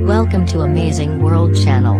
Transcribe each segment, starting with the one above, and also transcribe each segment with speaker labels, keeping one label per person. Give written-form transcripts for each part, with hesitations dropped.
Speaker 1: Welcome to Amazing World Channel.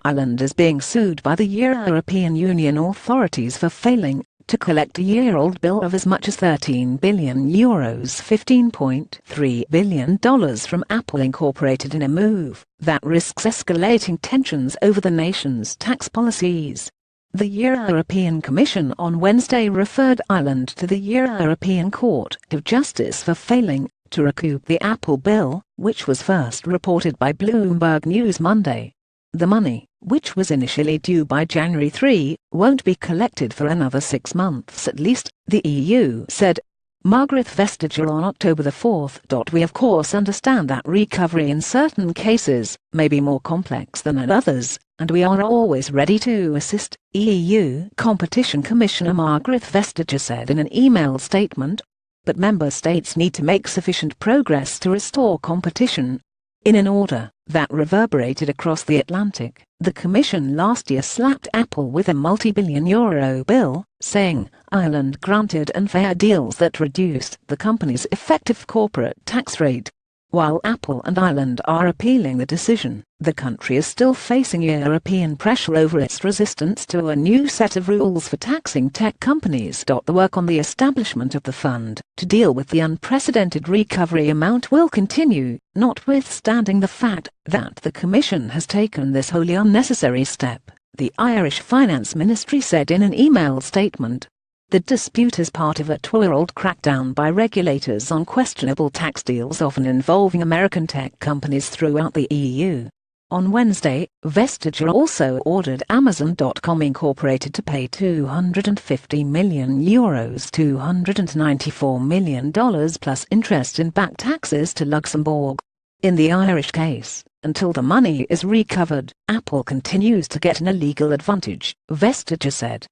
Speaker 2: Ireland is being sued by the European Union authorities for failing to collect a year-old bill of as much as €13 billion, $15.3 billion from Apple Incorporated, in a move that risks escalating tensions over the nation's tax policies. The European Commission on Wednesday referred Ireland to the European Court of Justice for failing to recoup the Apple bill, which was first reported by Bloomberg News Monday. The money, which was initially due by January 3, won't be collected for another 6 months at least, the EU said. Margaret Vestager on October 4. We of course understand that recovery in certain cases may be more complex than in others, and we are always ready to assist, EU Competition Commissioner Margaret Vestager said in an email statement. But member states need to make sufficient progress to restore competition. In an order that reverberated across the Atlantic, the Commission last year slapped Apple with a multi-billion-euro bill, saying Ireland granted unfair deals that reduced the company's effective corporate tax rate. While Apple and Ireland are appealing the decision, the country is still facing European pressure over its resistance to a new set of rules for taxing tech companies. The work on the establishment of the fund to deal with the unprecedented recovery amount will continue, notwithstanding the fact that the Commission has taken this wholly unnecessary step, the Irish Finance Ministry said in an email statement. The dispute is part of a 2-year-old crackdown by regulators on questionable tax deals often involving American tech companies throughout the EU. On Wednesday, Vestager also ordered Amazon.com Incorporated to pay €250 million, $294 million plus interest in back taxes to Luxembourg. In the Irish case, until the money is recovered, Apple continues to get an illegal advantage, Vestager said.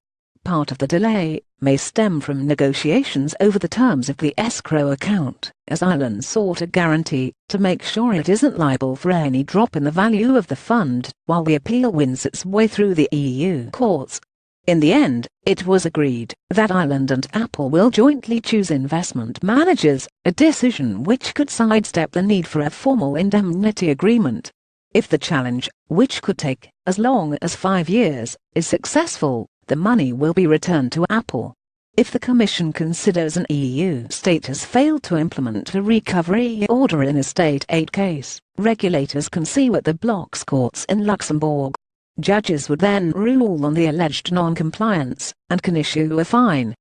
Speaker 2: Part of the delay may stem from negotiations over the terms of the escrow account, as Ireland sought a guarantee to make sure it isn't liable for any drop in the value of the fund, while the appeal wins its way through the EU courts. In the end, it was agreed that Ireland and Apple will jointly choose investment managers, a decision which could sidestep the need for a formal indemnity agreement. If the challenge, which could take as long as 5 years, is successful, the money will be returned to Apple. If the Commission considers an EU state has failed to implement a recovery order in a state aid case, regulators can see what the bloc's courts in Luxembourg. Judges would then rule on the alleged non-compliance, and can issue a fine,